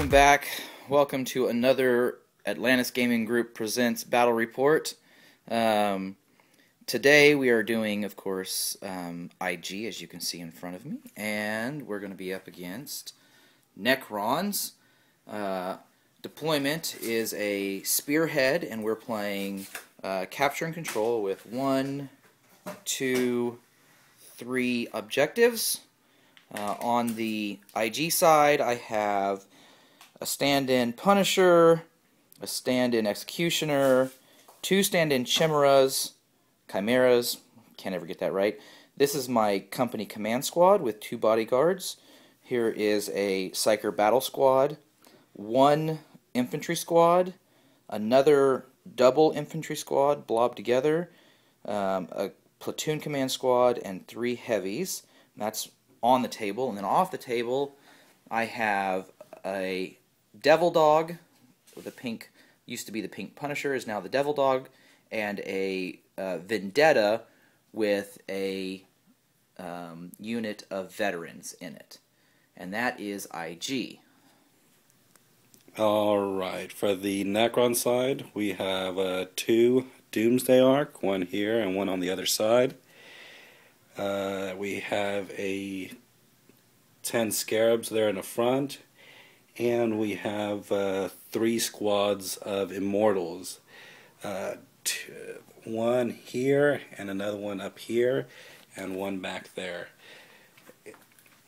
welcome back. Welcome to another Atlantis Gaming Group Presents Battle Report. Today we are doing, of course, IG, as you can see in front of me, and we're going to be up against Necrons. Deployment is a spearhead, and we're playing capture and control with 1, 2, 3 objectives. On the IG side, I have a stand-in Punisher, a stand-in Executioner, 2 stand-in Chimeras, Chimeras, can't ever get that right. This is my company command squad with 2 bodyguards. Here is a Psyker battle squad, 1 infantry squad, another double infantry squad blobbed together, a platoon command squad, and 3 heavies. That's on the table. And then off the table, I have a Devil Dog with a pink, used to be the pink Punisher, is now the Devil Dog, and a Vendetta with a unit of veterans in it. And that is IG. Alright, for the Necron side, we have 2 Doomsday Arc, 1 here and 1 on the other side. We have 10 Scarabs there in the front, and we have 3 squads of Immortals. 1 here, and another one up here, and 1 back there.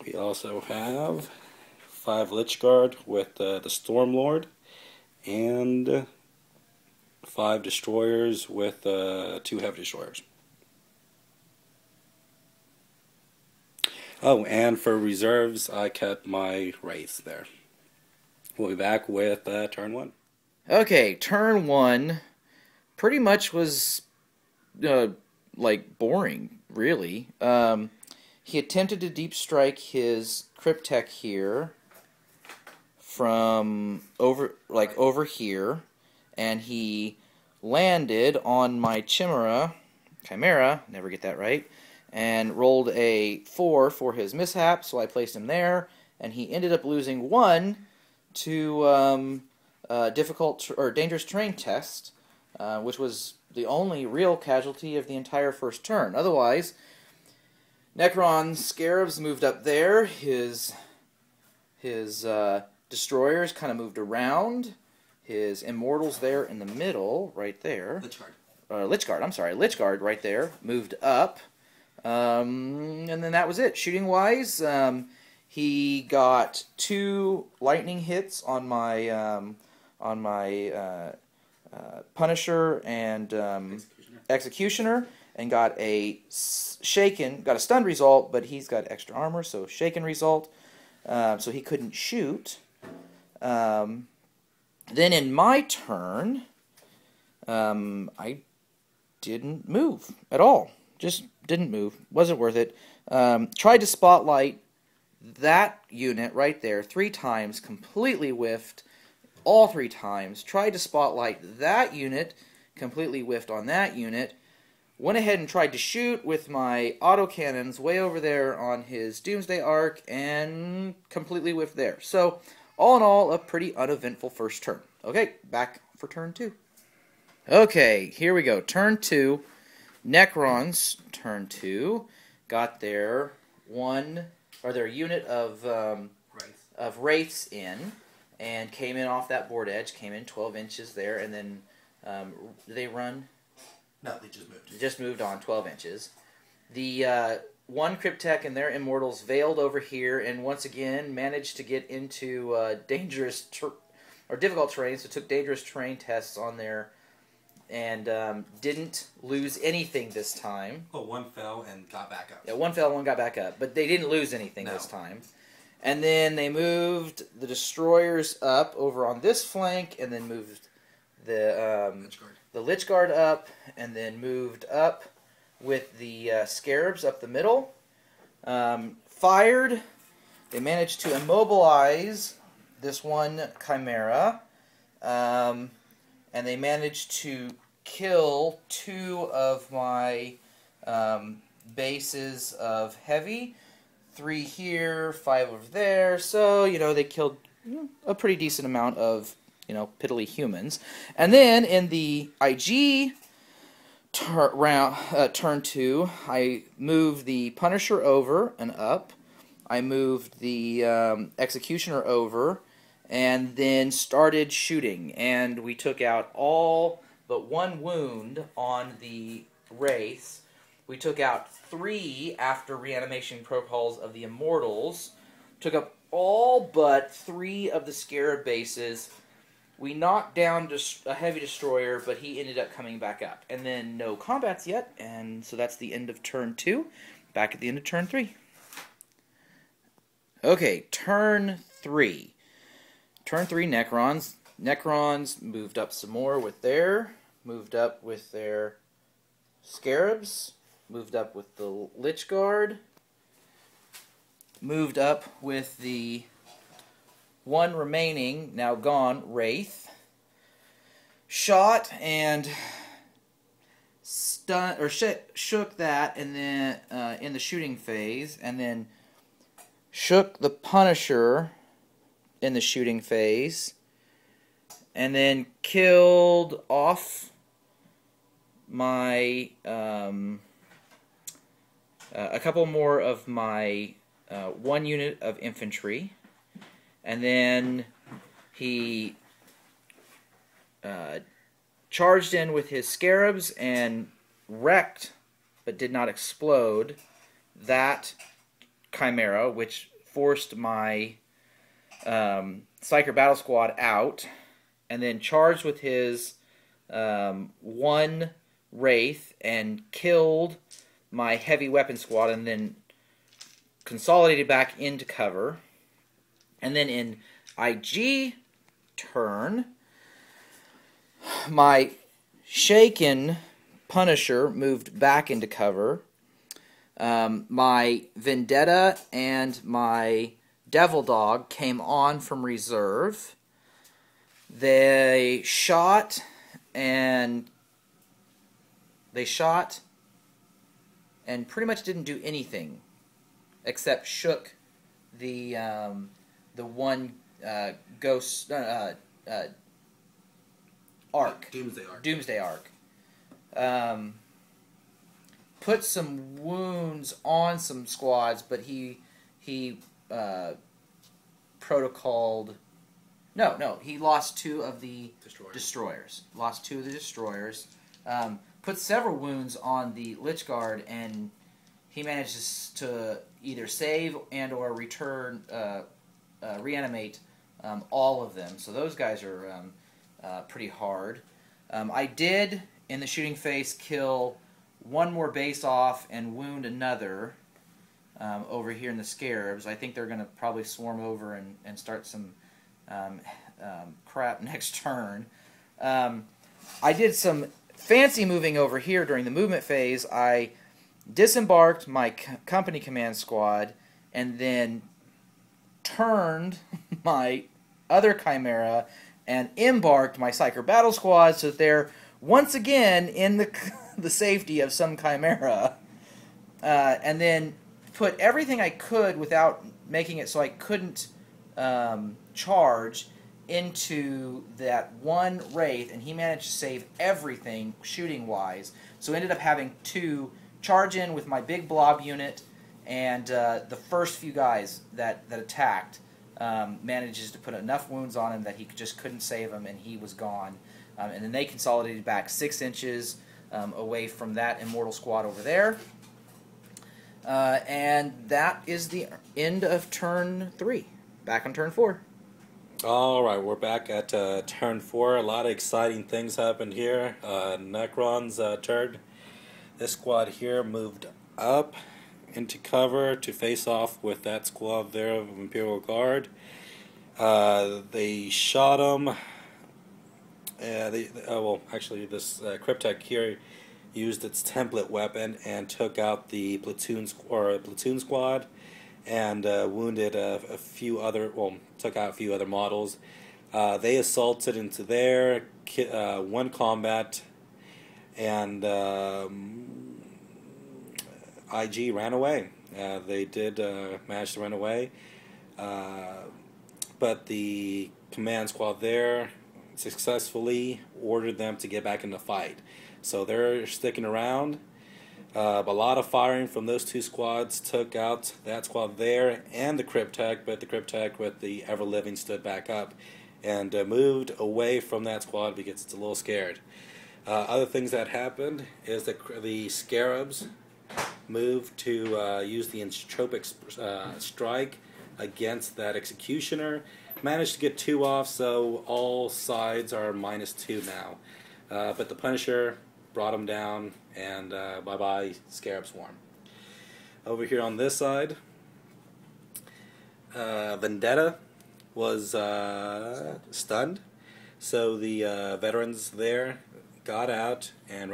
We also have 5 Lich Guard with the Stormlord, and 5 Destroyers with 2 Heavy Destroyers. Oh, and for reserves, I kept my Wraiths there. We'll be back with turn 1. Okay, turn 1 pretty much was like boring, really. He attempted to deep strike his Cryptek here from over here, and he landed on my Chimera, never get that right, and rolled a 4 for his mishap, so I placed him there, and he ended up losing 1 to difficult or dangerous terrain test, which was the only real casualty of the entire first turn. Otherwise, Necron's Scarabs moved up there, his Destroyers kind of moved around, his Immortals there in the middle, right there. Lich Guard right there, moved up. And then that was it. Shooting-wise, he got 2 lightning hits on my Punisher and Executioner, and got a stun result, but he's got extra armor, so shaken result, so he couldn't shoot. Then in my turn, I didn't move at all. Just didn't move. Wasn't worth it. Tried to spotlight that unit right there 3 times. Completely whiffed all 3 times. Tried to spotlight that unit. Completely whiffed on that unit. Went ahead and tried to shoot with my autocannons way over there on his Doomsday Arc and completely whiffed there. So, all in all, a pretty uneventful first turn. Okay, back for turn 2. Okay, here we go. Turn 2. Necrons, turn 2, got their unit of Wraiths in, and came in off that board edge, came in 12 inches there, and then, did they run? No, they just moved. They just moved on 12 inches. The 1 Cryptek and their Immortals veiled over here, and once again managed to get into dangerous or difficult terrain, so took dangerous terrain tests on there, and didn't lose anything this time. Well, 1 fell and got back up. Yeah, 1 fell, 1 got back up, but they didn't lose anything this time. And then they moved the Destroyers up over on this flank, and then moved the Lich Guard up, and then moved up with the Scarabs up the middle. Fired. They managed to immobilize this 1 Chimera. And they managed to kill 2 of my bases of heavy. 3 here, 5 over there. So, you know, they killed a pretty decent amount of, piddly humans. And then in the IG turn 2, I moved the Punisher over and up. I moved the Executioner over, and then started shooting. And we took out all but 1 wound on the Wraiths. We took out 3 after reanimation protocols of the Immortals. Took up all but 3 of the Scarab bases. We knocked down a heavy destroyer, but he ended up coming back up. And then no combats yet, and so that's the end of turn 2. Back at the end of turn 3. Okay, turn 3. Turn 3 Necrons. Necrons moved up some more with moved up with their Scarabs, moved up with the Lich Guard, moved up with the 1 remaining, now gone, Wraith, shot and shook that, and then in the shooting phase, and then shook the Punisher in the shooting phase, and then killed off my a couple more of my 1 unit of infantry, and then he charged in with his Scarabs and wrecked, but did not explode, that Chimera, which forced my Psyker Battle Squad out, and then charged with his 1 Wraith and killed my Heavy Weapon Squad, and then consolidated back into cover. And then in IG turn, my Shaken Punisher moved back into cover. My Vendetta and my Devil Dog came on from reserve. They shot and pretty much didn't do anything except shook the 1 ghost arc. Doomsday Arc. Put some wounds on some squads, but he protocoled. No, he lost 2 of the destroyers. Lost 2 of the destroyers. Put several wounds on the Lich Guard, and he manages to either save and or reanimate all of them. So those guys are pretty hard. I did, in the shooting phase, kill 1 more base off and wound another over here in the Scarabs. I think they're going to probably swarm over and start some crap next turn. I did some fancy moving over here during the movement phase. I disembarked my company command squad and then turned my other Chimera and embarked my Psyker Battle Squad, so that they're once again in the safety of some Chimera, and then put everything I could without making it so I couldn't charge into that 1 Wraith, and he managed to save everything shooting-wise. So ended up having to charge in with my big blob unit, and the first few guys that attacked manages to put enough wounds on him that he just couldn't save him, and he was gone. And then they consolidated back 6 inches away from that Immortal Squad over there. And that is the end of turn 3. Back on turn 4. Alright, we're back at turn 4. A lot of exciting things happened here. Necron's turn. This squad here moved up into cover to face off with that squad there of Imperial Guard. They shot him. Well, actually, this Cryptek here used its template weapon and took out the platoon squad, and wounded a few other. Well, took out a few other models. They assaulted into there, 1 combat, and IG ran away. They did manage to run away. but the command squad there successfully ordered them to get back in the fight. So they're sticking around. A lot of firing from those two squads took out that squad there and the Cryptech, but the Cryptech with the Ever-Living stood back up and moved away from that squad because it's a little scared. Other things that happened is that the Scarabs moved to use the Entropic Strike against that Executioner. Managed to get 2 off, so all sides are -2 now. But the Punisher brought him down, and bye-bye Scarab Swarm. Over here on this side, Vendetta was stunned, so the veterans there got out and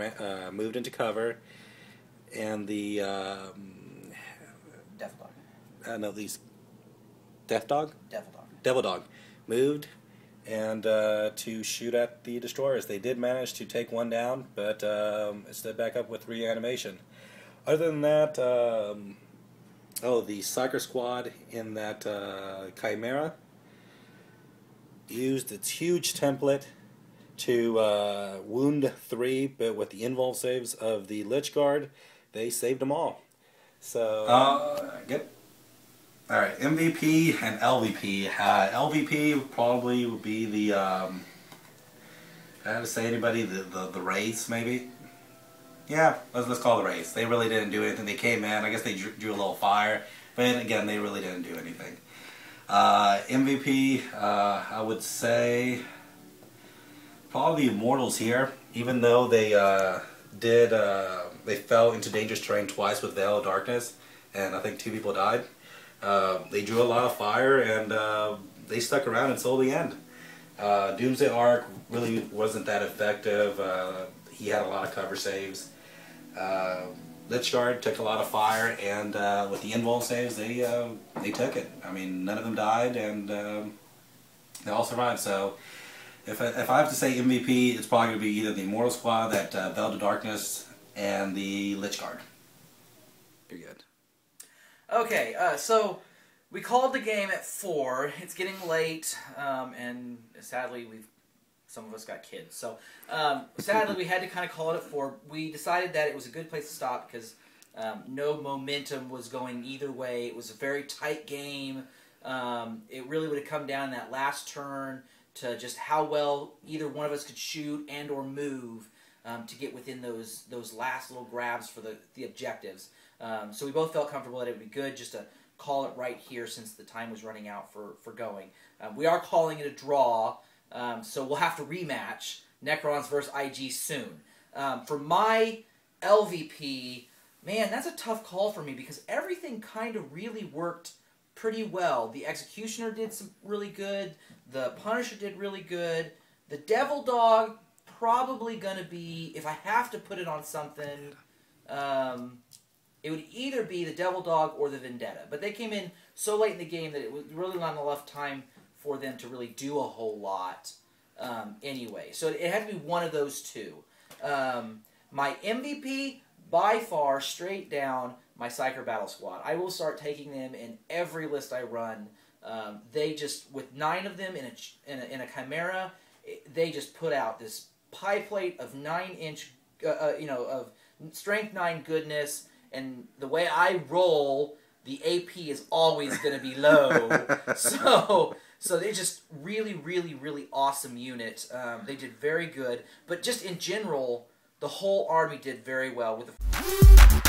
moved into cover, and the Devil Dog. no, these Death Dog? Devil Dog. Devil Dog moved and to shoot at the destroyers. They did manage to take one down, but it stood back up with reanimation. Other than that, the Psyker Squad in that Chimera used its huge template to wound 3, but with the invuln saves of the Lich Guard, they saved them all. So Good. Alright, MVP and LVP. LVP probably would be the, I have to say anybody, the Wraiths maybe? Yeah, let's call it the Wraiths. They really didn't do anything. They came in, I guess they drew a little fire, but again, they really didn't do anything. MVP, I would say probably the Immortals here, even though they they fell into dangerous terrain twice with Veil of Darkness, and I think 2 people died. They drew a lot of fire, and they stuck around until the end. Doomsday Arc really wasn't that effective. He had a lot of cover saves. Lich Guard took a lot of fire, and with the invuln saves, they took it. I mean, none of them died, and they all survived. So, if I have to say MVP, it's probably going to be either the Immortal Squad, that Veil of Darkness, and the Lich Guard. you're good. Okay, so we called the game at 4. It's getting late, and sadly some of us got kids. So sadly we had to kind of call it at 4. We decided that it was a good place to stop because no momentum was going either way. It was a very tight game. It really would have come down that last turn to just how well either one of us could shoot and or move to get within those last little grabs for the objectives. So we both felt comfortable that it would be good just to call it right here since the time was running out for going. We are calling it a draw, so we'll have to rematch Necrons versus IG soon. For my LVP, man, that's a tough call for me because everything kind of really worked pretty well. The Executioner did some really good. The Punisher did really good. The Devil Dog probably going to be, if I have to put it on something, it would either be the Devil Dog or the Vendetta. But they came in so late in the game that it was really not enough time for them to really do a whole lot anyway. So it had to be one of those two. My MVP, by far, straight down, my Psyker Battle Squad. I will start taking them in every list I run. They just, with 9 of them in a Chimera, they just put out this pie plate of 9-inch, of strength 9 goodness. And the way I roll, the AP is always going to be low. So they're just really, really, really awesome unit. They did very good. But just in general, the whole army did very well with the